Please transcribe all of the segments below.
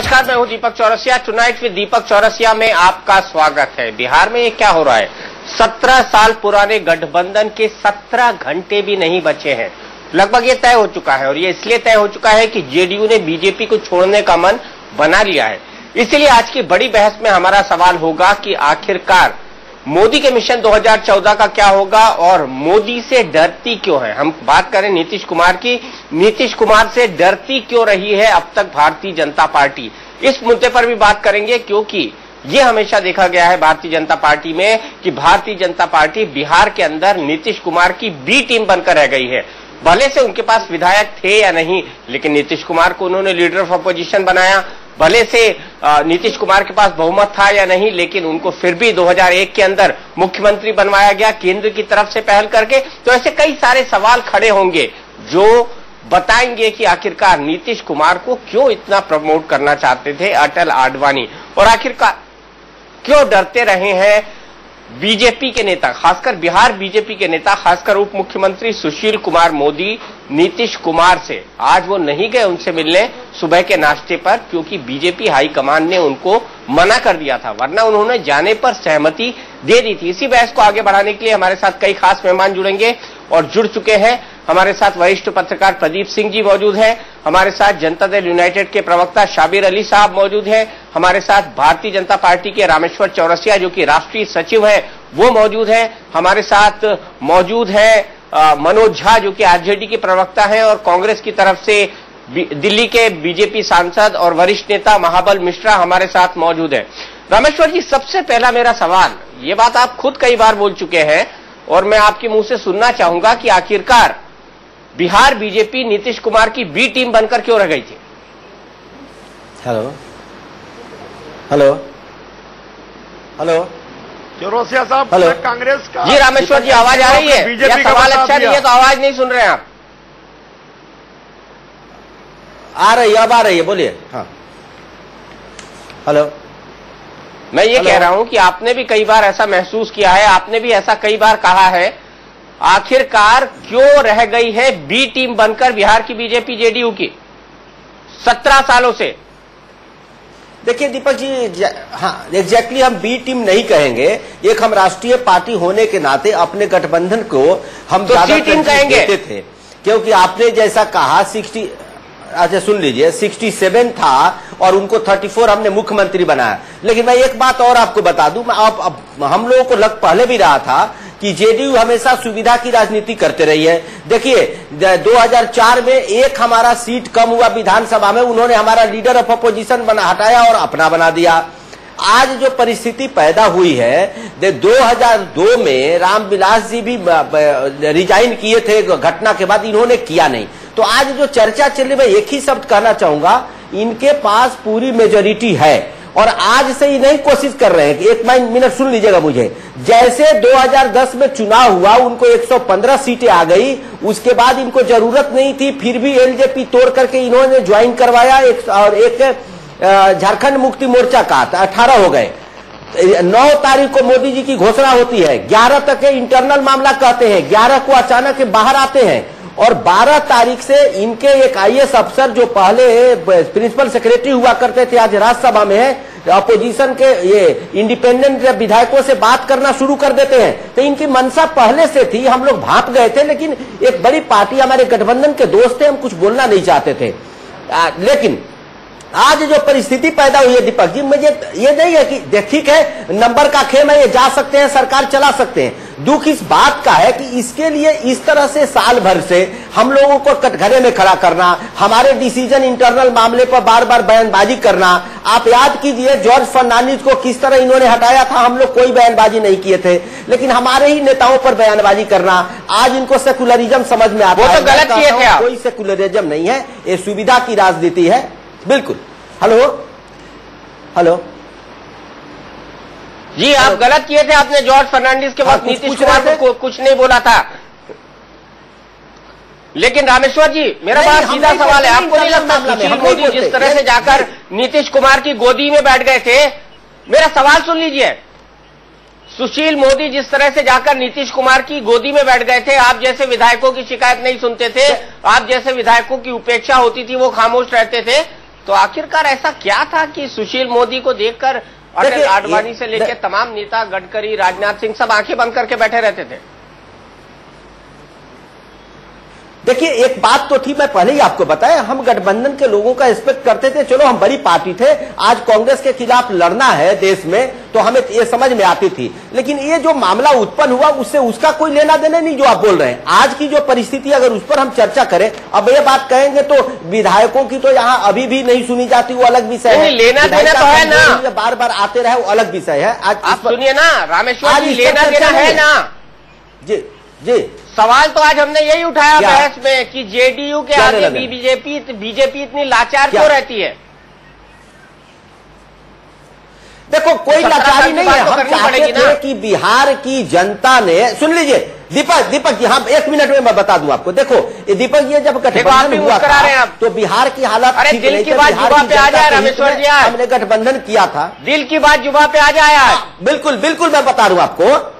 नमस्कार, मैं हूं दीपक चौरसिया। टुनाइट विद दीपक चौरसिया में आपका स्वागत है। बिहार में ये क्या हो रहा है? 17 साल पुराने गठबंधन के 17 घंटे भी नहीं बचे हैं। लगभग ये तय हो चुका है और ये इसलिए तय हो चुका है कि जेडीयू ने बीजेपी को छोड़ने का मन बना लिया है। इसलिए आज की बड़ी बहस में हमारा सवाल होगा कि आखिरकार मोदी के मिशन 2014 का क्या होगा और मोदी से डरती क्यों है। हम बात करें नीतीश कुमार की, नीतीश कुमार से डरती क्यों रही है अब तक भारतीय जनता पार्टी, इस मुद्दे पर भी बात करेंगे, क्योंकि ये हमेशा देखा गया है भारतीय जनता पार्टी में कि भारतीय जनता पार्टी बिहार के अंदर नीतीश कुमार की बी टीम बनकर रह गई है। भले से उनके पास विधायक थे या नहीं, लेकिन नीतीश कुमार को उन्होंने लीडर ऑफ अपोजिशन बनाया। भले से नीतीश कुमार के पास बहुमत था या नहीं, लेकिन उनको फिर भी 2001 के अंदर मुख्यमंत्री बनवाया गया केंद्र की तरफ से पहल करके। तो ऐसे कई सारे सवाल खड़े होंगे जो बताएंगे कि आखिरकार नीतीश कुमार को क्यों इतना प्रमोट करना चाहते थे अटल आडवाणी, और आखिरकार क्यों डरते रहे हैं बीजेपी के नेता, खासकर बिहार बीजेपी के नेता, खासकर उप मुख्यमंत्री सुशील कुमार मोदी नीतीश कुमार से। आज वो नहीं गए उनसे मिलने सुबह के नाश्ते पर, क्योंकि बीजेपी हाईकमान ने उनको मना कर दिया था, वरना उन्होंने जाने पर सहमति दे दी थी। इसी बहस को आगे बढ़ाने के लिए हमारे साथ कई खास मेहमान जुड़ेंगे और जुड़ चुके हैं। हमारे साथ वरिष्ठ पत्रकार प्रदीप सिंह जी मौजूद हैं, हमारे साथ जनता दल यूनाइटेड के प्रवक्ता शाबिर अली साहब मौजूद हैं, हमारे साथ भारतीय जनता पार्टी के रामेश्वर चौरसिया जो कि राष्ट्रीय सचिव है वो मौजूद हैं, हमारे साथ मौजूद है मनोज झा जो कि आरजेडी के प्रवक्ता हैं, और कांग्रेस की तरफ से दिल्ली के बीजेपी सांसद और वरिष्ठ नेता महाबल मिश्रा हमारे साथ मौजूद है। रामेश्वर जी, सबसे पहला मेरा सवाल, ये बात आप खुद कई बार बोल चुके हैं और मैं आपके मुंह से सुनना चाहूंगा कि आखिरकार बिहार बीजेपी नीतीश कुमार की बी टीम बनकर क्यों रह गई थी? हेलो हेलो हेलो चौरसिया साहब, हेलो कांग्रेस का जी रामेश्वर जी, आवाज आ रही है? बीजेपी का सवाल अच्छा नहीं है तो आवाज नहीं सुन रहे हैं आप? आ रही है, अब आ रही है, बोलिए। हाँ हेलो, मैं ये कह रहा हूं कि आपने भी कई बार ऐसा महसूस किया है, आपने भी ऐसा कई बार कहा है, आखिरकार क्यों रह गई है बी टीम बनकर बिहार की बीजेपी जेडीयू की 17 सालों से? देखिए दीपक जी, हाँ एग्जैक्टली हम बी टीम नहीं कहेंगे, एक हम राष्ट्रीय पार्टी होने के नाते अपने गठबंधन को हम तो सी टीम कहेंगे थे, क्योंकि आपने जैसा कहा 60, अच्छा सुन लीजिए, 67 था और उनको 34 हमने मुख्यमंत्री बनाया। लेकिन मैं एक बात और आपको बता दूं, अब हम लोगों को पहले भी रहा था कि जेडीयू हमेशा सुविधा की राजनीति करते रही है। देखिए 2004 में एक हमारा सीट कम हुआ विधानसभा में, उन्होंने हमारा लीडर ऑफ अपोजिशन हटाया और अपना बना दिया। आज जो परिस्थिति पैदा हुई है, 2002 में रामविलास जी भी रिजाइन किए थे घटना के बाद, इन्होंने किया नहीं। तो आज जो चर्चा चल रही है, मैं एक ही शब्द कहना चाहूंगा, इनके पास पूरी मेजोरिटी है और आज से ही नहीं कोशिश कर रहे हैं कि एक मिनट सुन लीजिएगा मुझे। जैसे 2010 में चुनाव हुआ, उनको 115 सीटें आ गई, उसके बाद इनको जरूरत नहीं थी, फिर भी एलजेपी तोड़ करके इन्होंने ज्वाइन करवाया और एक झारखंड मुक्ति मोर्चा का 18 हो गए। 9 तारीख को मोदी जी की घोषणा होती है, 11 तक इंटरनल मामला कहते हैं, 11 को अचानक बाहर आते हैं और 12 तारीख से इनके एक आईएएस अफसर जो पहले प्रिंसिपल सेक्रेटरी हुआ करते थे, आज राज्यसभा में है, अपोजिशन के ये इंडिपेंडेंट विधायकों से बात करना शुरू कर देते हैं। तो इनकी मंशा पहले से थी, हम लोग भाप गए थे, लेकिन एक बड़ी पार्टी हमारे गठबंधन के दोस्त थे, हम कुछ बोलना नहीं चाहते थे। लेकिन आज जो परिस्थिति पैदा हुई है दीपक जी, मुझे ये नहीं है कि ठीक है नंबर का खेल है, ये जा सकते हैं, सरकार चला सकते हैं। दुख इस बात का है कि इसके लिए इस तरह से साल भर से हम लोगों को कटघरे में खड़ा करना, हमारे डिसीजन इंटरनल मामले पर बार बार बयानबाजी करना। आप याद कीजिए जॉर्ज फर्नांडिस को किस तरह इन्होंने हटाया था, हम लोग कोई बयानबाजी नहीं किए थे, लेकिन हमारे ही नेताओं पर बयानबाजी करना। आज इनको सेकुलरिज्म समझ में आता है, वो तो गलत किए थे आप। कोई सेकुलरिज्म नहीं है, ये सुविधा की राजनीति है बिल्कुल। हेलो हेलो जी, आप गलत किए थे, आपने जॉर्ज फर्नांडिस के वक्त नीतीश कुमार को कुछ नहीं बोला था। लेकिन रामेश्वर जी, मेरा बड़ा सीधा सवाल है, आपको नहीं लगता सुशील मोदी जिस तरह से जाकर नीतीश कुमार की गोदी में बैठ गए थे? मेरा सवाल सुन लीजिए, सुशील मोदी जिस तरह से जाकर नीतीश कुमार की गोदी में बैठ गए थे, आप जैसे विधायकों की शिकायत नहीं सुनते थे, आप जैसे विधायकों की उपेक्षा होती थी वो खामोश रहते थे, तो आखिरकार ऐसा क्या था कि सुशील मोदी को देखकर अटल आडवाणी से लेकर तमाम नेता, गडकरी, राजनाथ सिंह सब आंखें बंद करके बैठे रहते थे? देखिए, एक बात तो थी, मैं पहले ही आपको बताया, हम गठबंधन के लोगों का रिस्पेक्ट करते थे। चलो, हम बड़ी पार्टी थे, आज कांग्रेस के खिलाफ लड़ना है देश में, तो हमें ये समझ में आती थी। लेकिन ये जो मामला उत्पन्न हुआ, उससे उसका कोई लेना देना नहीं जो आप बोल रहे हैं। आज की जो परिस्थिति, अगर उस पर हम चर्चा करें, अब ये बात कहेंगे तो विधायकों की तो यहाँ अभी भी नहीं सुनी जाती, वो अलग विषय है। लेना देना तो है ना, बार बार आते रहे, वो अलग विषय है। आज आप सुनिए ना रामेश्वर जी, लेना देना है ना। जी जी, सवाल तो आज हमने यही उठाया बहस में कि जेडीयू के आगे बीजेपी इतनी लाचार क्यों रहती है? देखो, कोई लाचारी नहीं है। हम चाहते थे कि बिहार की जनता ने, सुन लीजिए दीपक जी, हाँ, 1 मिनट में मैं बता दूं आपको। देखो, ये दीपक जी, जब गठबंधन हुआ था तो बिहार की हालत ठीक नहीं थी। दिल की बात जुबा पे आ जाए रामेश्वर जी, हमने गठबंधन किया था। दिल की बात जुबा पे आ जाए। बिल्कुल बिल्कुल, मैं बता रहा हूं आपको।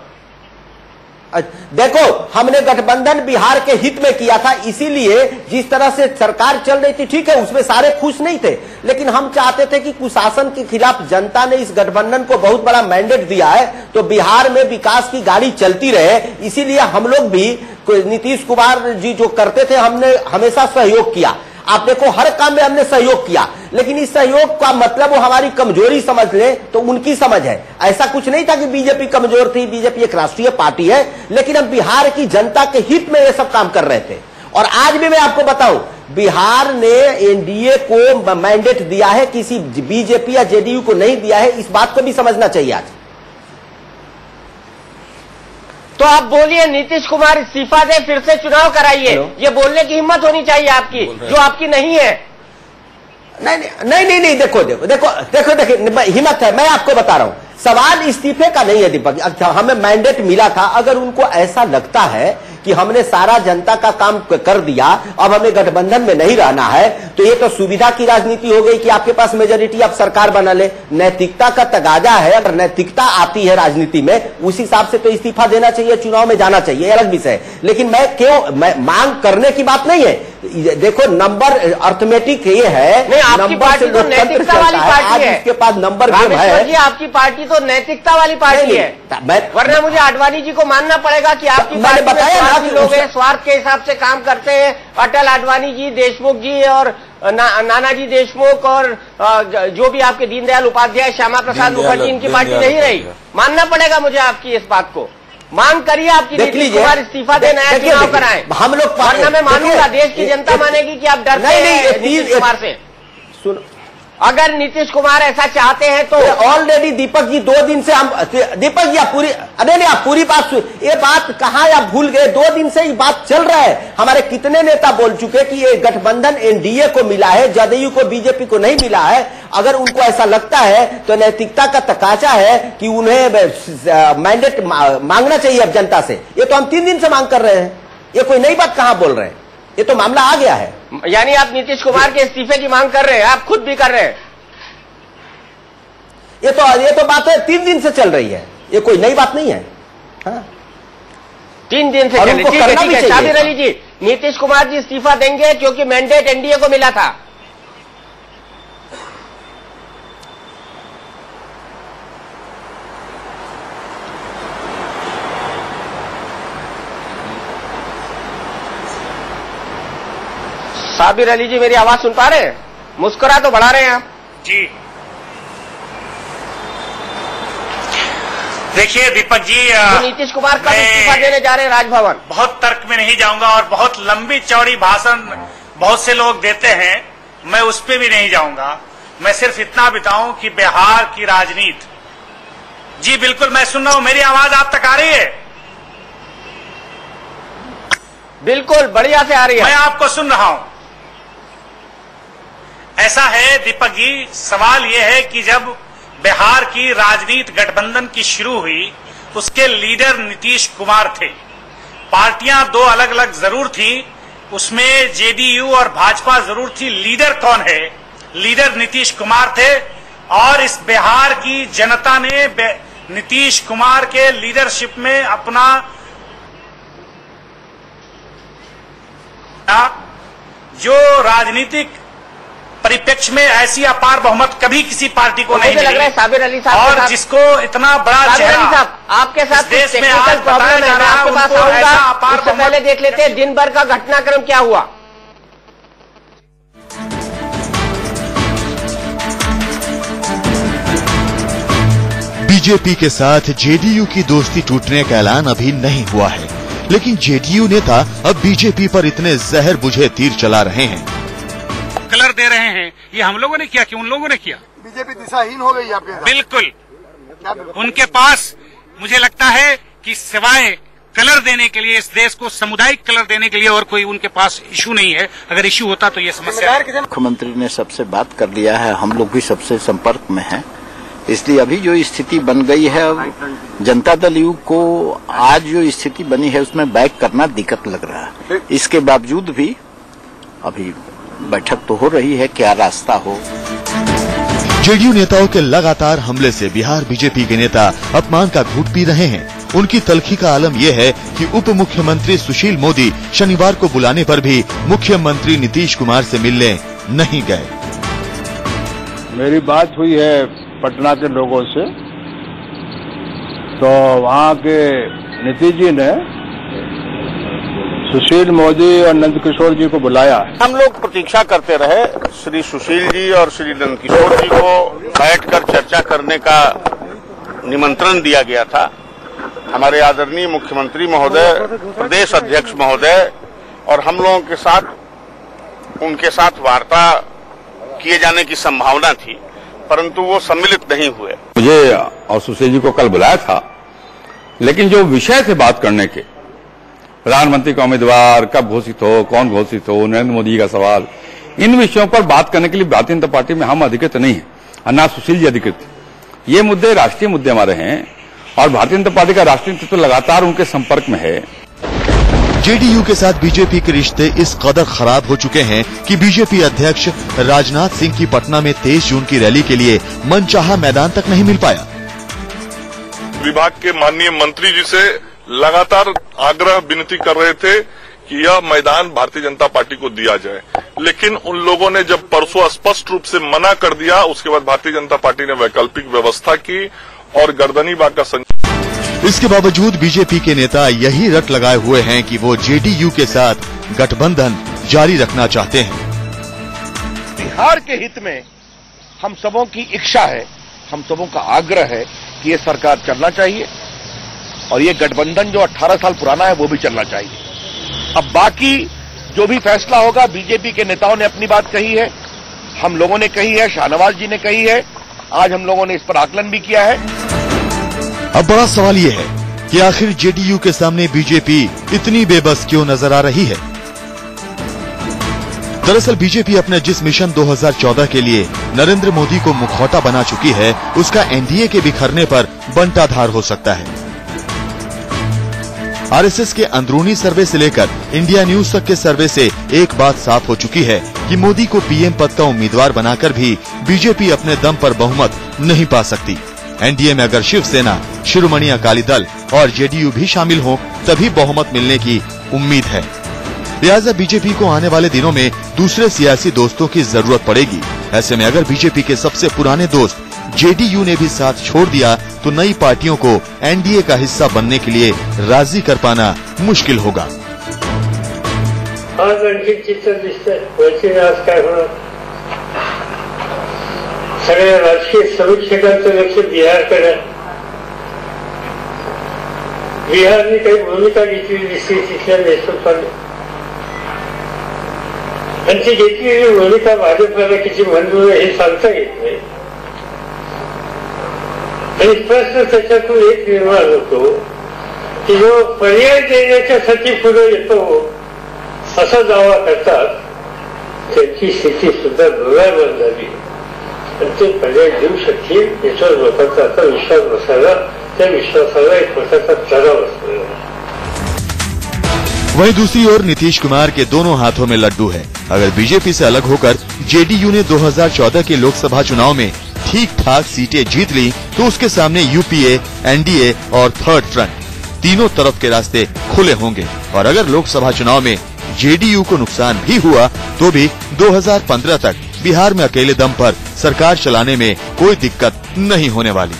देखो, हमने गठबंधन बिहार के हित में किया था, इसीलिए जिस तरह से सरकार चल रही थी, ठीक है, उसमें सारे खुश नहीं थे, लेकिन हम चाहते थे कि कुशासन के खिलाफ जनता ने इस गठबंधन को बहुत बड़ा मैंडेट दिया है, तो बिहार में विकास की गाड़ी चलती रहे। इसीलिए हम लोग भी, नीतीश कुमार जी जो करते थे, हमने हमेशा सहयोग किया। आप देखो, हर काम में हमने सहयोग किया, लेकिन इस सहयोग का मतलब वो हमारी कमजोरी समझ ले तो उनकी समझ है। ऐसा कुछ नहीं था कि बीजेपी कमजोर थी, बीजेपी एक राष्ट्रीय पार्टी है, लेकिन हम बिहार की जनता के हित में ये सब काम कर रहे थे। और आज भी मैं आपको बताऊं, बिहार ने एनडीए को मैंडेट दिया है, किसी बीजेपी या जेडीयू को नहीं दिया है। इस बात को भी समझना चाहिए आज। तो आप बोलिए नीतीश कुमार इस्तीफा दे, फिर से चुनाव कराइए, ये बोलने की हिम्मत होनी चाहिए आपकी, जो आपकी नहीं है। नहीं, देखो, हिम्मत है। मैं आपको बता रहा हूं, सवाल इस्तीफे का नहीं है दीपक। अच्छा, हमें मैंडेट मिला था, अगर उनको ऐसा लगता है कि हमने सारा जनता का काम कर दिया, अब हमें गठबंधन में नहीं रहना है, तो ये तो सुविधा की राजनीति हो गई कि आपके पास मेजोरिटी, आप सरकार बना ले। नैतिकता का तगाजा है, अगर नैतिकता आती है राजनीति में, उस हिसाब से तो इस्तीफा देना चाहिए, चुनाव में जाना चाहिए, अलग विषय है। लेकिन मैं मांग करने की बात नहीं है। देखो, नंबर अर्थमेटिक ये है, नहीं, आपकी पार्टी तो नैतिकता वाली पार्टी है, इसके पास नंबर है। आपकी पार्टी तो नैतिकता वाली पार्टी है, वरना मुझे आडवाणी जी को मानना पड़ेगा कि आपकी पार्टी में लोग हैं, स्वार्थ के हिसाब से काम करते हैं। अटल आडवाणी जी, देशमुख जी और नानाजी देशमुख और जो भी आपके दीनदयाल उपाध्याय, श्यामा प्रसाद मुखर्जी, इनकी पार्टी नहीं रही। मानना पड़ेगा मुझे आपकी इस बात को। मांग करिए आपकी, नीतीश कुमार इस्तीफा दे, नया चुनाव कराएं। हम लोग, वरना मैं मानूंगा, देश की जनता मानेगी कि आप डरते हैं नीतीश कुमार से। सुन, अगर नीतीश कुमार ऐसा चाहते हैं तो ऑलरेडी दीपक जी 2 दिन से हम, दीपक जी आप पूरी, नहीं, आप पूरी बात सुन। ये बात कहाँ आप भूल गए? 2 दिन से ये बात चल रहा है। हमारे कितने नेता बोल चुके कि ये गठबंधन एनडीए को मिला है, जदयू को, बीजेपी को नहीं मिला है। अगर उनको ऐसा लगता है तो नैतिकता का तकाजा है कि उन्हें मैंडेट मांगना चाहिए अब जनता से। ये तो हम 3 दिन से मांग कर रहे हैं, ये कोई नई बात कहाँ बोल रहे हैं, ये तो मामला आ गया है। यानी आप नीतीश कुमार के इस्तीफे की मांग कर रहे हैं, आप खुद भी कर रहे हैं। ये तो बात है 3 दिन से चल रही है, ये कोई नई बात नहीं है। हाँ? 3 दिन से चल रही है। साबिर अली जी, नीतीश कुमार जी इस्तीफा देंगे क्योंकि मैंडेट एनडीए को मिला था। साबिर अली जी, मेरी आवाज सुन पा रहे हैं? मुस्कुरा तो बढ़ा रहे हैं आप जी। देखिए दीपक जी, तो नीतीश कुमार कब इस्तीफा देने जा रहे हैं राजभवन? बहुत तर्क में नहीं जाऊंगा और बहुत लंबी चौड़ी भाषण बहुत से लोग देते हैं, मैं उस पर भी नहीं जाऊंगा। मैं सिर्फ इतना बताऊं कि बिहार की राजनीति, जी बिल्कुल मैं सुन रहा हूं, मेरी आवाज आप तक आ रही है? बिल्कुल बढ़िया से आ रही है, मैं आपको सुन रहा हूं। ऐसा है दीपक जी, सवाल यह है कि जब बिहार की राजनीति गठबंधन की शुरू हुई, उसके लीडर नीतीश कुमार थे। पार्टियां 2 अलग अलग जरूर थी, उसमें जेडीयू और भाजपा जरूर थी। लीडर कौन है? लीडर नीतीश कुमार थे। और इस बिहार की जनता ने नीतीश कुमार के लीडरशिप में अपना जो राजनीतिक परिप्रेक्ष्य में ऐसी अपार बहुमत कभी किसी पार्टी को नहीं मुझे लग रहा है मिली। साबिर अली साहब और जिसको इतना बड़ा साबिर अली चेहरा साहब आपके साथ इस देश में टेक्निकल आज प्रॉब्लम है, बताया जा मैं रहा है, आपके पास उनको ऐसा आऊंगा। अपार उससे पहले देख लेते हैं दिन भर का घटनाक्रम क्या हुआ। बीजेपी के साथ जेडीयू की दोस्ती टूटने का ऐलान अभी नहीं हुआ है, लेकिन जेडीयू नेता अब बीजेपी पर इतने जहर बुझे तीर चला रहे हैं। कलर दे रहे हैं, ये हम लोगों ने किया कि उन लोगों ने किया? बीजेपी दिशाहीन हो गई आपके साथ। बिल्कुल। उनके पास मुझे लगता है कि सिवाय कलर देने के लिए, इस देश को सामुदायिक कलर देने के लिए और कोई उनके पास इशू नहीं है। अगर इशू होता तो ये समस्या है। मुख्यमंत्री ने सबसे बात कर लिया है, हम लोग भी सबसे संपर्क में हैं, इसलिए अभी जो स्थिति बन गई है, जनता दल यू को आज जो स्थिति बनी है उसमें बैक करना दिक्कत लग रहा है। इसके बावजूद भी अभी बैठक तो हो रही है, क्या रास्ता हो। जेडीयू नेताओं के लगातार हमले से बिहार बीजेपी के नेता अपमान का घूंट पी रहे हैं। उनकी तलखी का आलम यह है कि उप मुख्यमंत्री सुशील मोदी शनिवार को बुलाने पर भी मुख्यमंत्री नीतीश कुमार से मिलने नहीं गए। मेरी बात हुई है पटना के लोगों से, तो वहाँ के नीतीश जी ने सुशील मोदी और नंदकिशोर जी को बुलाया। हम लोग प्रतीक्षा करते रहे श्री सुशील जी और श्री नंदकिशोर जी को बैठकर चर्चा करने का निमंत्रण दिया गया था। हमारे आदरणीय मुख्यमंत्री महोदय, प्रदेश अध्यक्ष महोदय और हम लोगों के साथ उनके साथ वार्ता किए जाने की संभावना थी, परंतु वो सम्मिलित नहीं हुए। मुझे और सुशील जी को कल बुलाया था, लेकिन जो विषय थे बात करने के, प्रधानमंत्री का उम्मीदवार कब घोषित हो, कौन घोषित हो, नरेंद्र मोदी का सवाल, इन विषयों पर बात करने के लिए भारतीय जनता पार्टी में हम अधिकृत नहीं है और न सुशील जी अधिकृत। ये मुद्दे राष्ट्रीय मुद्दे हमारे हैं और भारतीय जनता पार्टी का राष्ट्रीय नेतृत्व लगातार उनके संपर्क में है। जेडीयू के साथ बीजेपी के रिश्ते इस कदर खराब हो चुके हैं कि बीजेपी अध्यक्ष राजनाथ सिंह की पटना में 23 जून की रैली के लिए मनचाहा मैदान तक नहीं मिल पाया। विभाग के माननीय मंत्री जी से लगातार आग्रह विनती कर रहे थे कि यह मैदान भारतीय जनता पार्टी को दिया जाए, लेकिन उन लोगों ने जब परसों स्पष्ट रूप से मना कर दिया, उसके बाद भारतीय जनता पार्टी ने वैकल्पिक व्यवस्था की और गर्दनीबाग का इसके बावजूद बीजेपी के नेता यही रट लगाए हुए हैं कि वो जेडीयू के साथ गठबंधन जारी रखना चाहते हैं। बिहार के हित में हम सबों की इच्छा है, हम सबों का आग्रह है कि ये सरकार चलना चाहिए और ये गठबंधन जो 18 साल पुराना है वो भी चलना चाहिए। अब बाकी जो भी फैसला होगा, बीजेपी के नेताओं ने अपनी बात कही है, हम लोगों ने कही है, शाहनवाज जी ने कही है, आज हम लोगों ने इस पर आकलन भी किया है। अब बड़ा सवाल ये है कि आखिर जेडीयू के सामने बीजेपी इतनी बेबस क्यों नजर आ रही है। दरअसल बीजेपी अपने जिस मिशन 2014 के लिए नरेंद्र मोदी को मुखौटा बना चुकी है, उसका एनडीए के बिखरने पर बंटाधार हो सकता है। आरएसएस के अंदरूनी सर्वे से लेकर इंडिया न्यूज तक के सर्वे से एक बात साफ हो चुकी है कि मोदी को पीएम पद का उम्मीदवार बनाकर भी बीजेपी अपने दम पर बहुमत नहीं पा सकती। एनडीए में अगर शिवसेना, शिरोमणि अकाली दल और जेडीयू भी शामिल हों, तभी बहुमत मिलने की उम्मीद है। लिहाजा बीजेपी को आने वाले दिनों में दूसरे सियासी दोस्तों की जरूरत पड़ेगी। ऐसे में अगर बीजेपी के सबसे पुराने दोस्त जेडीयू ने भी साथ छोड़ दिया, तो नई पार्टियों को एनडीए का हिस्सा बनने के लिए राजी कर पाना मुश्किल होगा। आज आणखी चित्र दिसतंय, आज काय होणार? सगळ्या राजकीय समीक्षकांचं लक्ष बिहारकडे. बिहारने काही भूमिका घेतली दिसते तिथल्या नेतृत्वाने, आणि ती घेतलेली भूमिका भाजपला किती मंजूर आहे हे सांगता येत नाही. आणि प्रश्न त्याच्यातून एक निर्माण होतो की जो पर्याय देण्याच्यासाठी पुढे येतो असा दावा करतात, त्यांची स्थिती सुद्धा डोळ्यावर झाली आणि ते पर्याय देऊ शकतील याच्यावर लोकांचा आता विश्वास बसायला, त्या विश्वासाला एक प्रकारचा चढाव असतो. वहीं दूसरी ओर नीतीश कुमार के दोनों हाथों में लड्डू है। अगर बीजेपी से अलग होकर जेडीयू ने 2014 के लोकसभा चुनाव में ठीक ठाक सीटें जीत ली, तो उसके सामने यूपीए, एनडीए और थर्ड फ्रंट तीनों तरफ के रास्ते खुले होंगे। और अगर लोकसभा चुनाव में जेडीयू को नुकसान भी हुआ, तो भी 2015 तक बिहार में अकेले दम पर सरकार चलाने में कोई दिक्कत नहीं होने वाली।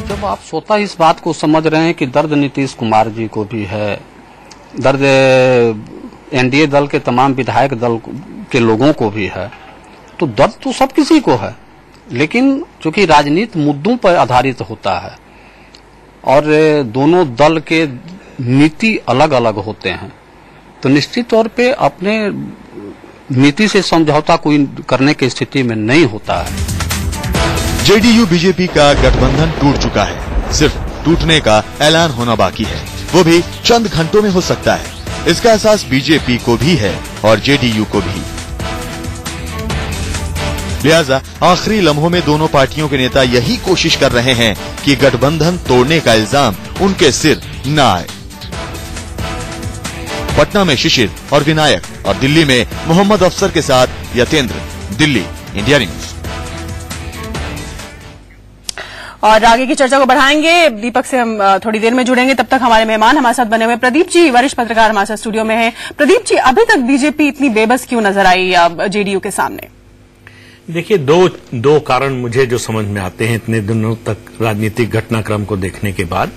जब आप स्वतः इस बात को समझ रहे हैं कि दर्द नीतीश कुमार जी को भी है, दर्द एनडीए दल के तमाम विधायक दल के लोगों को भी है, तो दर्द तो सब किसी को है, लेकिन चूंकि राजनीति मुद्दों पर आधारित होता है और दोनों दल के नीति अलग अलग होते हैं, तो निश्चित तौर पे अपने नीति से समझौता कोई करने की स्थिति में नहीं होता है। जेडीयू बीजेपी का गठबंधन टूट चुका है, सिर्फ टूटने का ऐलान होना बाकी है, वो भी चंद घंटों में हो सकता है। इसका एहसास बीजेपी को भी है और जेडीयू को भी। लिहाजा आखिरी लम्हों में दोनों पार्टियों के नेता यही कोशिश कर रहे हैं कि गठबंधन तोड़ने का इल्जाम उनके सिर न आए। पटना में शिशिर और विनायक और दिल्ली में मोहम्मद अफसर के साथ यतेंद्र, दिल्ली, इंडिया न्यूज। और आगे की चर्चा को बढ़ाएंगे, दीपक से हम थोड़ी देर में जुड़ेंगे। तब तक हमारे मेहमान हमारे साथ बने हुए प्रदीप जी, वरिष्ठ पत्रकार हमारे साथ स्टूडियो में हैं। प्रदीप जी, अभी तक बीजेपी इतनी बेबस क्यों नजर आई जेडीयू के सामने? देखिए, दो कारण मुझे जो समझ में आते हैं इतने दिनों तक राजनीतिक घटनाक्रम को देखने के बाद।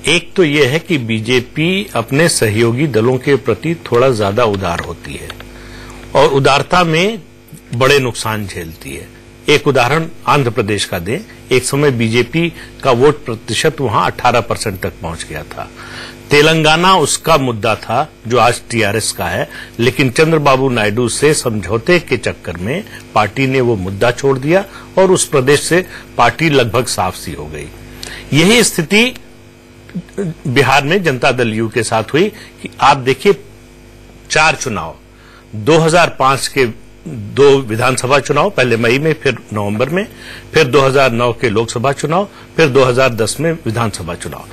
एक तो यह है कि बीजेपी अपने सहयोगी दलों के प्रति थोड़ा ज्यादा उदार होती है और उदारता में बड़े नुकसान झेलती है। एक उदाहरण आंध्र प्रदेश का दें, एक समय बीजेपी का वोट प्रतिशत वहां 18% तक पहुंच गया था। तेलंगाना उसका मुद्दा था जो आज टीआरएस का है, लेकिन चंद्रबाबू नायडू से समझौते के चक्कर में पार्टी ने वो मुद्दा छोड़ दिया और उस प्रदेश से पार्टी लगभग साफ सी हो गई। यही स्थिति बिहार में जनता दल यू के साथ हुई कि आप देखिए 4 चुनाव, 2005 के 2 विधानसभा चुनाव, पहले मई में, फिर नवंबर में, फिर 2009 के लोकसभा चुनाव, फिर 2010 में विधानसभा चुनाव।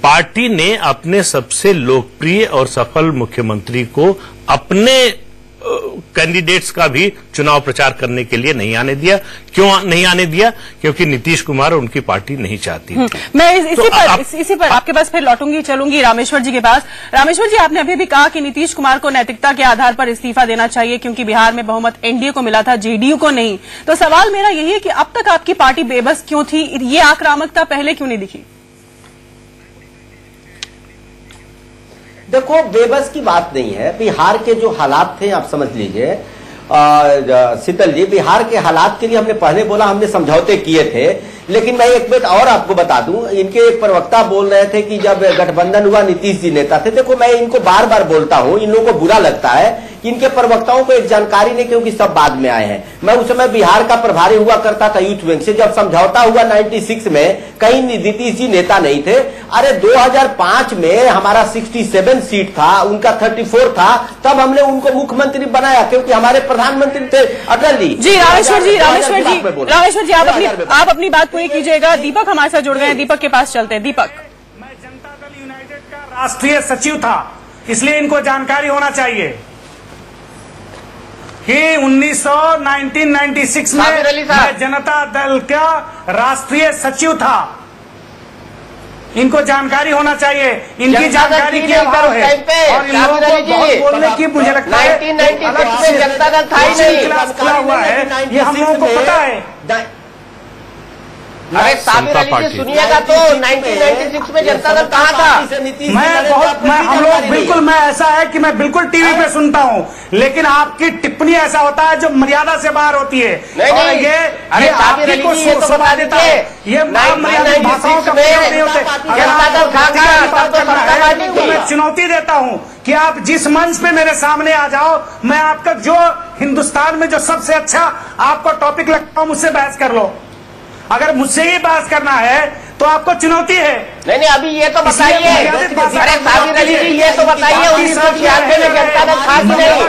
पार्टी ने अपने सबसे लोकप्रिय और सफल मुख्यमंत्री को अपने कैंडिडेट्स का भी चुनाव प्रचार करने के लिए नहीं आने दिया। क्यों नहीं आने दिया? क्योंकि नीतीश कुमार और उनकी पार्टी नहीं चाहती। मैं इसी पर आपके पास फिर लौटूंगी, चलूंगी रामेश्वर जी के पास। रामेश्वर जी, आपने अभी भी कहा कि नीतीश कुमार को नैतिकता के आधार पर इस्तीफा देना चाहिए क्योंकि बिहार में बहुमत एनडीए को मिला था, जेडीयू को नहीं। तो सवाल मेरा यही है कि अब तक आपकी पार्टी बेबस क्यों थी? ये आक्रामकता पहले क्यों नहीं दिखी? देखो, बेबस की बात नहीं है। बिहार के जो हालात थे आप समझ लीजिए, शीतल जी, बिहार के हालात के लिए हमने पहले बोला, हमने समझौते किए थे। लेकिन मैं एक बात और आपको बता दूं, इनके एक प्रवक्ता बोल रहे थे कि जब गठबंधन हुआ नीतीश जी नेता थे। देखो, मैं इनको बार बार बोलता हूं, इन लोगों को बुरा लगता है कि इनके प्रवक्ताओं को एक जानकारी नहीं, क्योंकि सब बाद में आए हैं। मैं उस समय बिहार का प्रभारी हुआ करता था यूथ विंग से। जब समझौता हुआ 96 में, कहीं नीतीश जी नेता नहीं थे। अरे 2005 में हमारा 67 सीट था, उनका 34 था, तब हमने उनको मुख्यमंत्री बनाया क्योंकि हमारे प्रधानमंत्री थे अटल जी। जी रामेश्वर जी, आप अपनी बात पूरी कीजिएगा। दीपक हमारे साथ जुड़ गए हैं, दीपक के पास चलते हैं। दीपक, मैं जनता दल यूनाइटेड का राष्ट्रीय सचिव था, इसलिए इनको जानकारी होना चाहिए कि 1996 में मैं जनता दल का राष्ट्रीय सचिव था। इनको जानकारी होना चाहिए, इनकी जानकारी के अभाव है और इन लोगों को बहुत बोलने की मुझे लगता है 1996 में जनता दल था ही नहीं, खुला हुआ है, ये हम लोगों को पता है। अरे साबिर अली जी सुनिएगा तो 1996 में जनता दल कहाँ था? मैं ऐसा है कि मैं बिल्कुल टीवी पे सुनता हूँ, लेकिन आपकी टिप्पणी ऐसा होता है जो मर्यादा से बाहर होती है। नहीं, ये आपकी को शोभा देता है, ये भाषाओं का नहीं होते। मैं चुनौती देता हूँ कि आप जिस मंच पे मेरे सामने आ जाओ, मैं आपका जो हिंदुस्तान में जो सबसे अच्छा आपको टॉपिक लगता हो मुझसे बहस कर लो। अगर मुझसे ही बहस करना है तो आपको चुनौती है। नहीं, अभी ये तो बताइए, अरे साबिर अली जी ये तो बताइए 1996 में जनता दल था कि नहीं?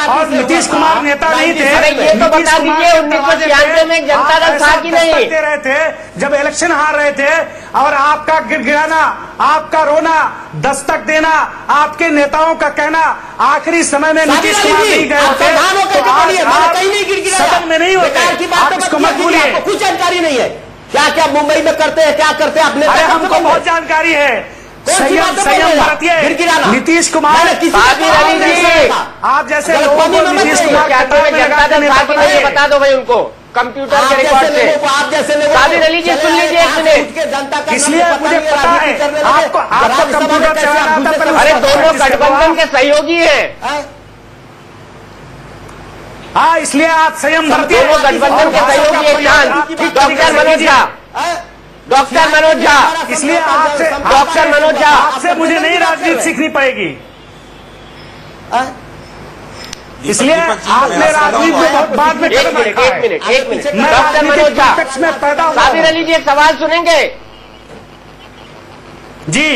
और नीतीश कुमार नेता नहीं थे, अरे ये तो बता दीजिए 1996 में जनता दल था कि नहीं? रहे थे जब इलेक्शन हार रहे थे और आपका गिड़गिड़ाना, आपका रोना, दस्तक देना, आपके नेताओं का कहना आखिरी समय में नीतीश कुमार नहीं गए होते, सदन में नहीं होते। आप इसको मत भूलिए, कुछ जानकारी नहीं है क्या क्या मुंबई में करते हैं, क्या करते हैं अपने? हमको बहुत जानकारी है। संयम बरतिए। नीतीश कुमार साबिर अली जी, आप जैसे लोगों को नीतीश कुमार बता दो भाई उनको कंप्यूटर के रिकॉर्ड से। आप जैसे लोग साबिर अली जी सुन लीजिए एक मिनट, इसलिए मुझे पता है आपको कंप्यूटर चलाना आता। अरे दोनों गठबंधन के सहयोगी हैं। हाँ, इसलिए आप संयम बरतिए। दोनों गठबंधन के सहयोगी एक डॉक्टर मनोज झा, डॉक्टर मनोज झा, इसलिए आपसे डॉक्टर मनोज झा, आपसे मुझे नई राजनीति सीखनी पड़ेगी। इसलिए आपने राजनीति में बहुत बाद में एक मिनट डॉक्टर मनोज झा, में पैदा हुआ। साबिर अली जी एक सवाल सुनेंगे जी।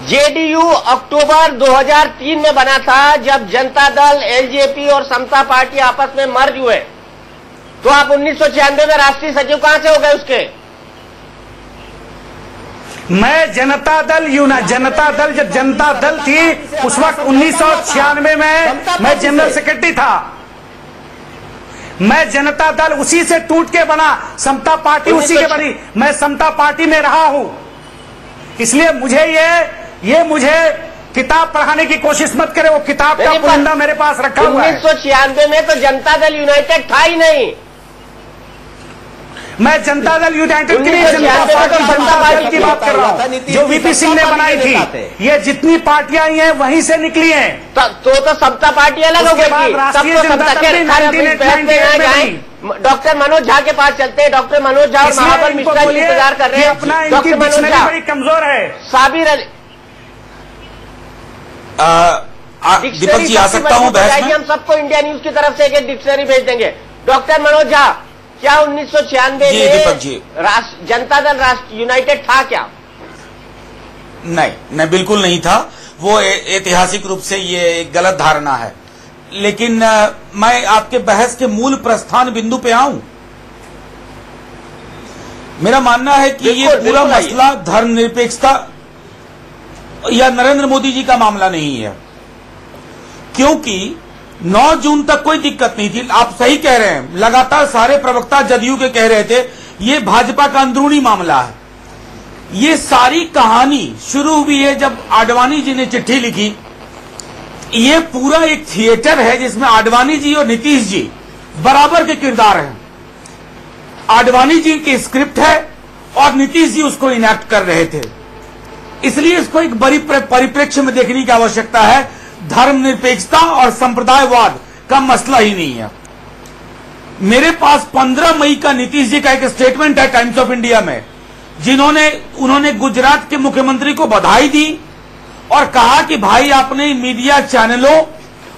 जेडीयू अक्टूबर 2003 में बना था, जब जनता दल, एलजेपी और समता पार्टी आपस में मर्ज हुए, तो आप 1996 में राष्ट्रीय सचिव कहां से हो गए उसके? मैं जनता दल जब जनता दल थी उस वक्त 1996 में मैं जनरल सेक्रेटरी था। मैं जनता दल उसी से टूट के बना, समता पार्टी उसी के बनी, मैं समता पार्टी में रहा हूं। इसलिए मुझे ये मुझे किताब पढ़ाने की कोशिश मत करे, वो किताब का पुंडा मेरे पास रखा हुआ है। 1996 में तो जनता दल यूनाइटेड था ही नहीं। मैं जनता दल यूनाइटेड के लिए जनता पार्टी की बात कर रहा हूँ, जो वीपी सिंह ने बनाई थी। ये जितनी पार्टियां आई हैं वहीं से निकली हैं। तो सबका पार्टी अलग हो गई थी। डॉक्टर मनोज झा के पास चलते हैं। डॉक्टर मनोज झा और महाबल मिश्रा जी इंतजार कर रहे हैं। डॉक्टर मनोज झा बड़ी कमजोर है। साबिर अली दीपक जी आ सकता हूँ बहस में? हम सबको इंडिया न्यूज की तरफ से एक डिक्शनरी भेज देंगे। डॉक्टर मनोज झा, क्या 1996 में जनता दल यूनाइटेड था क्या? नहीं, बिल्कुल नहीं था। वो ऐतिहासिक रूप से ये एक गलत धारणा है। लेकिन मैं आपके बहस के मूल प्रस्थान बिंदु पे आऊं। मेरा मानना है कि ये पूरा मसला धर्मनिरपेक्षता या नरेंद्र मोदी जी का मामला नहीं है, क्योंकि 9 जून तक कोई दिक्कत नहीं थी। आप सही कह रहे हैं, लगातार सारे प्रवक्ता जदयू के कह रहे थे ये भाजपा का अंदरूनी मामला है। ये सारी कहानी शुरू हुई है जब आडवाणी जी ने चिट्ठी लिखी। ये पूरा एक थिएटर है जिसमें आडवाणी जी और नीतीश जी बराबर के किरदार हैं। आडवाणी जी की स्क्रिप्ट है और नीतीश जी उसको इनैक्ट कर रहे थे। इसलिए इसको एक बड़ी परिप्रेक्ष्य में देखने की आवश्यकता है। धर्मनिरपेक्षता और संप्रदायवाद का मसला ही नहीं है। मेरे पास 15 मई का नीतीश जी का एक स्टेटमेंट है टाइम्स ऑफ इंडिया में, उन्होंने गुजरात के मुख्यमंत्री को बधाई दी और कहा कि भाई आपने मीडिया चैनलों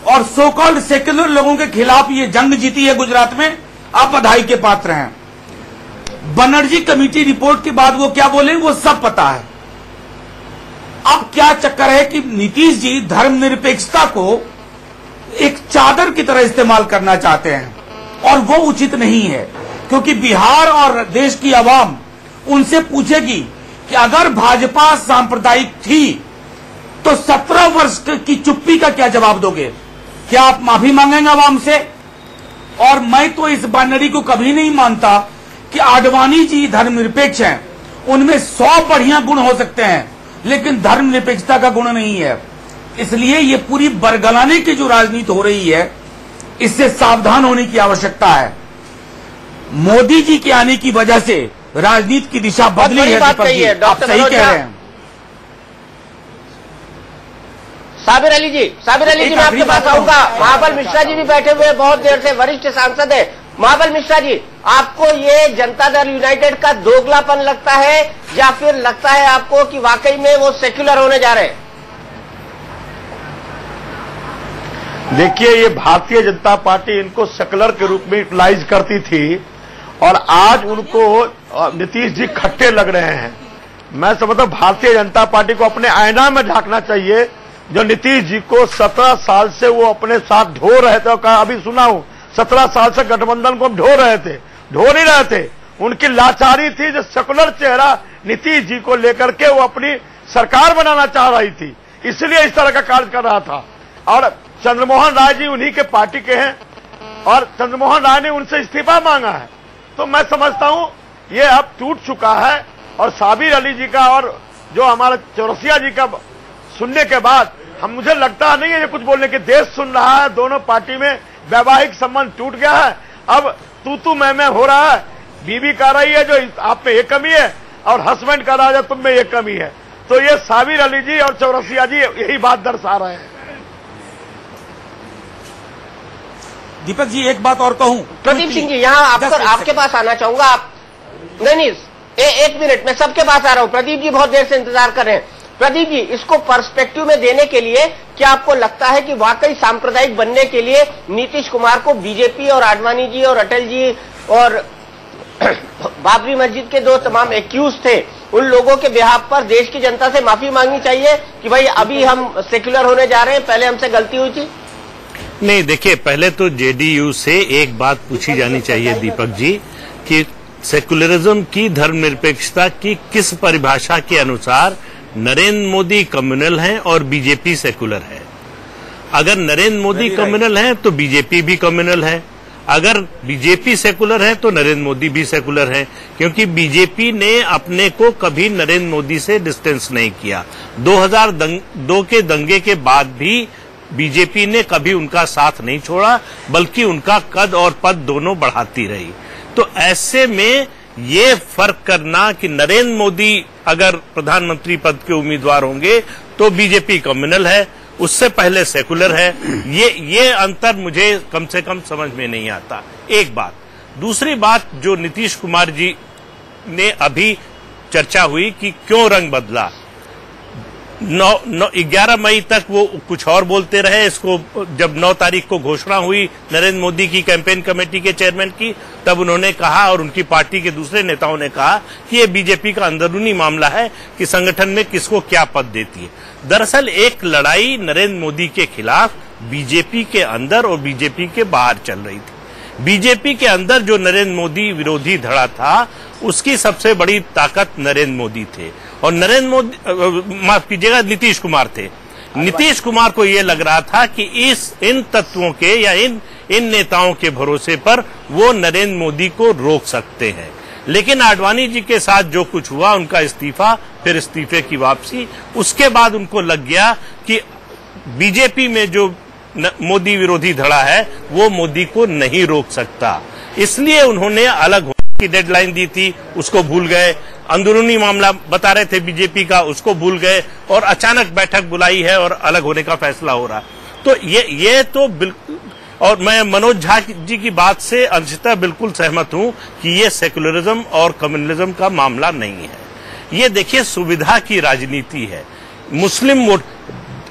और सो कॉल्ड सेक्युलर लोगों के खिलाफ ये जंग जीती है गुजरात में, आप बधाई के पात्र हैं। बनर्जी कमेटी रिपोर्ट के बाद वो क्या बोले वो सब पता है। अब क्या चक्कर है कि नीतीश जी धर्मनिरपेक्षता को एक चादर की तरह इस्तेमाल करना चाहते हैं, और वो उचित नहीं है। क्योंकि बिहार और देश की आवाम उनसे पूछेगी कि अगर भाजपा सांप्रदायिक थी तो 17 वर्ष की चुप्पी का क्या जवाब दोगे? क्या आप माफी मांगेंगे आवाम से? और मैं तो इस बाइनरी को कभी नहीं मानता कि आडवाणी जी धर्मनिरपेक्ष हैं। उनमें 100 बढ़िया गुण हो सकते हैं, लेकिन धर्मनिरपेक्षता का गुण नहीं है। इसलिए ये पूरी बरगलाने की जो राजनीति हो रही है, इससे सावधान होने की आवश्यकता है। मोदी जी के आने की वजह से राजनीति की दिशा बदली है। दीपक जी, आप सही कह रहे हैं। साबिर अली जी मैं आपके पास आऊंगा। महाबल मिश्रा जी भी बैठे हुए बहुत देर से, वरिष्ठ सांसद है। महाबल मिश्रा जी, आपको ये जनता दल यूनाइटेड का दोगलापन लगता है, या फिर लगता है आपको कि वाकई में वो सेक्युलर होने जा रहे हैं? देखिए, ये भारतीय जनता पार्टी इनको सेकुलर के रूप में यूटिलाइज करती थी, और आज उनको नीतीश जी खट्टे लग रहे हैं। मैं समझता हूं भारतीय जनता पार्टी को अपने आईना में झांकना चाहिए। जो नीतीश जी को 17 साल से वो अपने साथ ढो रहे थे, और अभी सुना हूं 17 साल से गठबंधन को ढो नहीं रहे थे। उनकी लाचारी थी, जो सेकुलर चेहरा नीतीश जी को लेकर के वो अपनी सरकार बनाना चाह रही थी, इसलिए इस तरह का कार्य कर रहा था। और चंद्रमोहन राय जी उन्हीं के पार्टी के हैं, और चंद्रमोहन राय ने उनसे इस्तीफा मांगा है। तो मैं समझता हूं ये अब टूट चुका है, और साबिर अली जी का और जो हमारा चौरसिया जी का सुनने के बाद मुझे लगता नहीं है ये कुछ बोलने के, देश सुन रहा है, दोनों पार्टी में वैवाहिक संबंध टूट गया है, अब तू मैं हो रहा है। बीवी कह रही है जो आप में ये कमी है और हस्बैंड कह रहा है तुम में ये कमी है। तो ये साबिर अली जी और चौरसिया जी यही बात दर्शा रहे हैं। दीपक जी एक बात और कहूं, प्रदीप सिंह जी यहाँ आपके पास आना चाहूंगा। आप नहीं एक मिनट, मैं सबके पास आ रहा हूं। प्रदीप जी बहुत देर से इंतजार कर रहे हैं। प्रदीप जी, इसको पर्सपेक्टिव में देने के लिए क्या आपको लगता है कि वाकई सांप्रदायिक बनने के लिए नीतीश कुमार को बीजेपी और आडवाणी जी और अटल जी और बाबरी मस्जिद के जो तमाम एक्यूज थे उन लोगों के बिहाफ पर देश की जनता से माफी मांगनी चाहिए कि भाई अभी हम सेक्युलर होने जा रहे हैं, पहले हमसे गलती हुई थी? नहीं, देखिए, पहले तो जेडीयू से एक बात पूछी जानी चाहिए दीपक जी कि सेकुलरिज्म की, धर्मनिरपेक्षता की किस परिभाषा के अनुसार नरेंद्र मोदी कम्युनल हैं और बीजेपी सेकुलर है। अगर नरेंद्र मोदी कम्युनल है तो बीजेपी भी कम्युनल है, अगर बीजेपी सेकुलर है तो नरेंद्र मोदी भी सेकुलर है, क्योंकि बीजेपी ने अपने को कभी नरेंद्र मोदी से डिस्टेंस नहीं किया। 2002 के दंगे के बाद भी बीजेपी ने कभी उनका साथ नहीं छोड़ा, बल्कि उनका कद और पद दोनों बढ़ाती रही। तो ऐसे में ये फर्क करना कि नरेंद्र मोदी अगर प्रधानमंत्री पद के उम्मीदवार होंगे तो बीजेपी कम्युनल है, उससे पहले सेकुलर है, ये अंतर मुझे कम से कम समझ में नहीं आता। एक बात। दूसरी बात, जो नीतीश कुमार जी ने अभी चर्चा हुई कि क्यों रंग बदला, 11 मई तक वो कुछ और बोलते रहे। इसको जब 9 तारीख को घोषणा हुई नरेंद्र मोदी की कैंपेन कमेटी के चेयरमैन की, तब उन्होंने कहा और उनकी पार्टी के दूसरे नेताओं ने कहा कि ये बीजेपी का अंदरूनी मामला है कि संगठन में किसको क्या पद देती है। दरअसल एक लड़ाई नरेंद्र मोदी के खिलाफ बीजेपी के अंदर और बीजेपी के बाहर चल रही थी। बीजेपी के अंदर जो नरेंद्र मोदी विरोधी धड़ा था, उसकी सबसे बड़ी ताकत नरेंद्र मोदी थे और नरेंद्र मोदी, माफ कीजिएगा, नीतीश कुमार थे। नीतीश कुमार को यह लग रहा था कि इन तत्वों के या इन नेताओं के भरोसे पर वो नरेंद्र मोदी को रोक सकते हैं। लेकिन आडवाणी जी के साथ जो कुछ हुआ, उनका इस्तीफा, फिर इस्तीफे की वापसी, उसके बाद उनको लग गया कि बीजेपी में जो मोदी विरोधी धड़ा है वो मोदी को नहीं रोक सकता। इसलिए उन्होंने अलग होने की डेडलाइन दी थी, उसको भूल गए। अंदरूनी मामला बता रहे थे बीजेपी का, उसको भूल गए और अचानक बैठक बुलाई है और अलग होने का फैसला हो रहा। तो ये तो बिल्कुल, और मैं मनोज झा जी की बात से अंशतः बिल्कुल सहमत हूं कि ये सेकुलरिज्म और कम्युनलिज्म का मामला नहीं है। ये देखिए सुविधा की राजनीति है। मुस्लिम वोट,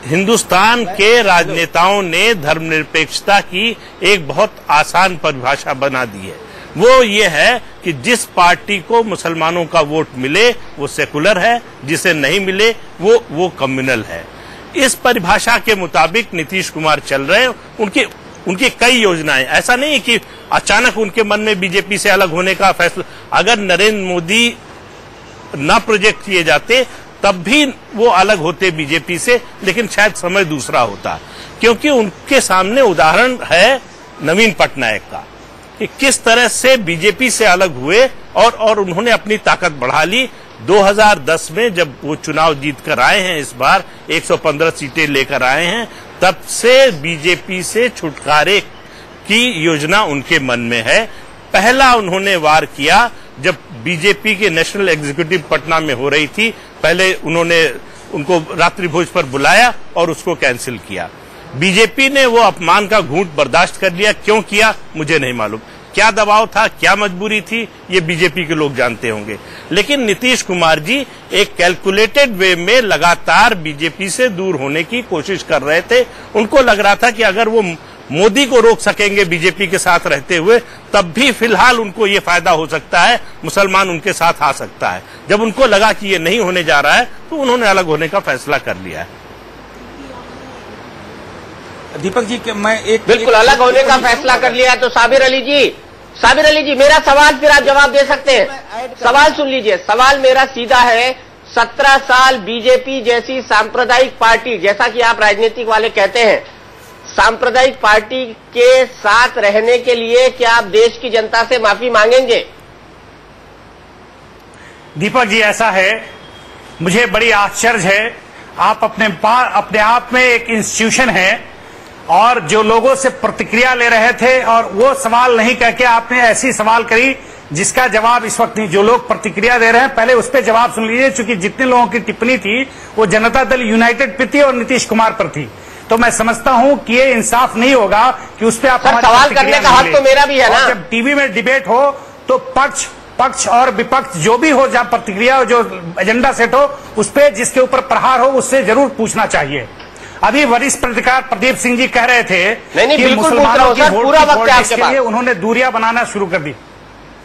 हिंदुस्तान के राजनेताओं ने धर्मनिरपेक्षता की एक बहुत आसान परिभाषा बना दी है। वो ये है कि जिस पार्टी को मुसलमानों का वोट मिले वो सेकुलर है, जिसे नहीं मिले वो कम्युनल है। इस परिभाषा के मुताबिक नीतीश कुमार चल रहे हैं। उनकी कई योजनाएं, ऐसा नहीं है कि अचानक उनके मन में बीजेपी से अलग होने का फैसला। अगर नरेंद्र मोदी न प्रोजेक्ट किए जाते तब भी वो अलग होते बीजेपी से, लेकिन शायद समय दूसरा होता, क्योंकि उनके सामने उदाहरण है नवीन पटनायक का कि किस तरह से बीजेपी से अलग हुए और उन्होंने अपनी ताकत बढ़ा ली। 2010 में जब वो चुनाव जीत कर आए हैं, इस बार 115 सीटें लेकर आए हैं, तब से बीजेपी से छुटकारे की योजना उनके मन में है। पहला उन्होंने वार किया जब बीजेपी के नेशनल एग्जीक्यूटिव पटना में हो रही थी। पहले उन्होंने उनको रात्रि भोज पर बुलाया और उसको कैंसिल किया। बीजेपी ने वो अपमान का घूंट बर्दाश्त कर लिया। क्यों किया मुझे नहीं मालूम, क्या दबाव था, क्या मजबूरी थी, ये बीजेपी के लोग जानते होंगे। लेकिन नीतीश कुमार जी एक कैलकुलेटेड वे में लगातार बीजेपी से दूर होने की कोशिश कर रहे थे। उनको लग रहा था कि अगर वो मोदी को रोक सकेंगे बीजेपी के साथ रहते हुए, तब भी फिलहाल उनको ये फायदा हो सकता है, मुसलमान उनके साथ आ सकता है। जब उनको लगा कि ये नहीं होने जा रहा है तो उन्होंने अलग होने का फैसला कर लिया है। दीपक जी, मैं बिल्कुल अलग होने का फैसला कर लिया है। तो साबिर अली जी, मेरा सवाल फिर आप जवाब दे सकते हैं। सवाल सुन लीजिए, सवाल मेरा सीधा है। 17 साल बीजेपी जैसी सांप्रदायिक पार्टी, जैसा कि आप राजनीतिक वाले कहते हैं, सांप्रदायिक पार्टी के साथ रहने के लिए क्या आप देश की जनता से माफी मांगेंगे? दीपक जी, ऐसा है मुझे बड़ी आश्चर्य है। आप अपने आप में एक इंस्टीट्यूशन है और जो लोगों से प्रतिक्रिया ले रहे थे और वो सवाल नहीं कह के आपने ऐसी सवाल करी जिसका जवाब इस वक्त नहीं। जो लोग प्रतिक्रिया दे रहे हैं पहले उस पर जवाब सुन लीजिए, क्योंकि जितने लोगों की टिप्पणी थी वो जनता दल यूनाइटेड पे थी और नीतीश कुमार पर थी। तो मैं समझता हूं कि ये इंसाफ नहीं होगा कि उस पर आप सवाल करने का हक तो मेरा भी है ना। जब टीवी में डिबेट हो तो पक्ष और विपक्ष जो भी हो, जहां प्रतिक्रिया जो एजेंडा सेट हो उस पर जिसके ऊपर प्रहार हो उससे जरूर पूछना चाहिए। अभी वरिष्ठ पत्रकार प्रदीप सिंह जी कह रहे थे कि मुसलमानों की वोट के लिए उन्होंने दूरियां बनाना शुरू कर दी।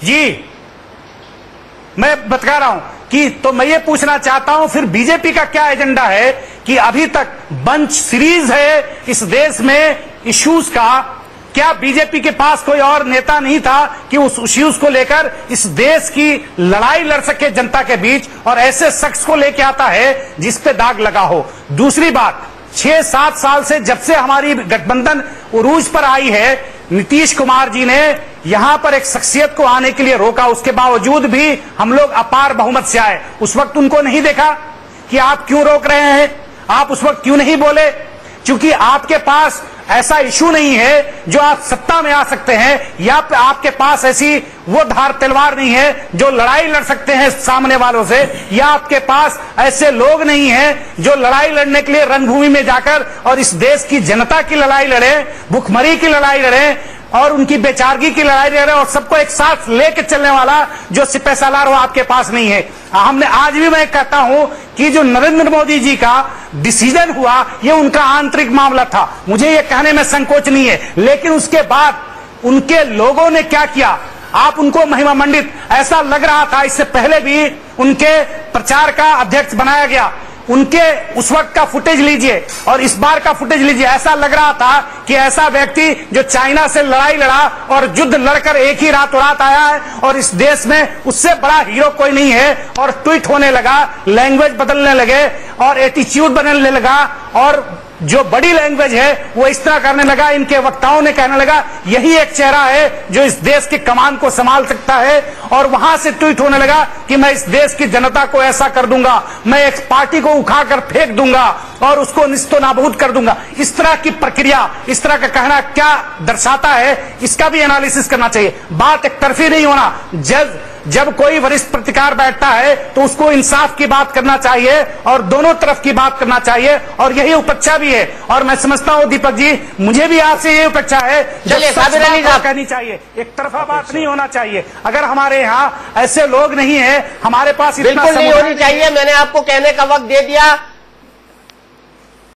जी मैं बता रहा हूं कि तो मैं ये पूछना चाहता हूं फिर बीजेपी का क्या एजेंडा है कि अभी तक बंच सीरीज है इस देश में इश्यूज का। क्या बीजेपी के पास कोई और नेता नहीं था कि उस इश्यूज को लेकर इस देश की लड़ाई लड़ सके जनता के बीच, और ऐसे शख्स को लेके आता है जिस पे दाग लगा हो। दूसरी बात, 6-7 साल से जब से हमारी गठबंधन उरूज पर आई है, नीतीश कुमार जी ने यहां पर एक शख्सियत को आने के लिए रोका, उसके बावजूद भी हम लोग अपार बहुमत से आए। उस वक्त उनको नहीं देखा कि आप क्यों रोक रहे हैं, आप उस वक्त क्यों नहीं बोले? क्योंकि आपके पास ऐसा इशू नहीं है जो आप सत्ता में आ सकते हैं, या आपके पास ऐसी वो धार तलवार नहीं है जो लड़ाई लड़ सकते हैं सामने वालों से, या आपके पास ऐसे लोग नहीं हैं जो लड़ाई लड़ने के लिए रणभूमि में जाकर और इस देश की जनता की लड़ाई लड़े, भुखमरी की लड़ाई लड़े और उनकी बेचारगी की लड़ाई लड़े और सबको एक साथ लेके चलने वाला जो सिपह सालार हो आपके पास नहीं है। हमने आज भी मैं कहता हूं कि जो नरेंद्र मोदी जी का डिसीजन हुआ ये उनका आंतरिक मामला था, मुझे ये कहने में संकोच नहीं है, लेकिन उसके बाद उनके लोगों ने क्या किया, आप उनको महिमा मंडित ऐसा लग रहा था। इससे पहले भी उनके प्रचार का अध्यक्ष बनाया गया, उनके उस वक्त का फुटेज लीजिए और इस बार का फुटेज लीजिए, ऐसा लग रहा था कि ऐसा व्यक्ति जो चाइना से लड़ाई लड़ा और युद्ध लड़कर एक ही रात रात आया है और इस देश में उससे बड़ा हीरो कोई नहीं है, और ट्वीट होने लगा, लैंग्वेज बदलने लगे और एटीट्यूड बदलने लगा और जो बड़ी लैंग्वेज है वो इस तरह करने लगा। इनके वक्ताओं ने कहने लगा यही एक चेहरा है जो इस देश की कमान को संभाल सकता है, और वहां से ट्वीट होने लगा कि मैं इस देश की जनता को ऐसा कर दूंगा, मैं एक पार्टी को उखाड़ फेंक दूंगा और उसको निस्तो नाबूद कर दूंगा। इस तरह की प्रक्रिया, इस तरह का कहना क्या दर्शाता है, इसका भी एनालिसिस करना चाहिए। बात एक तरफी नहीं होना। जब कोई वरिष्ठ पत्रकार बैठता है तो उसको इंसाफ की बात करना चाहिए और दोनों तरफ की बात करना चाहिए, और यही अपेक्षा भी है। और मैं समझता हूं दीपक जी, मुझे भी आपसे यही अपेक्षा है, कहनी चाहिए, एक तरफा बात नहीं होना चाहिए। अगर हमारे यहाँ ऐसे लोग नहीं है, हमारे पास बिल्कुल नहीं होनी चाहिए। मैंने आपको कहने का वक्त दे दिया।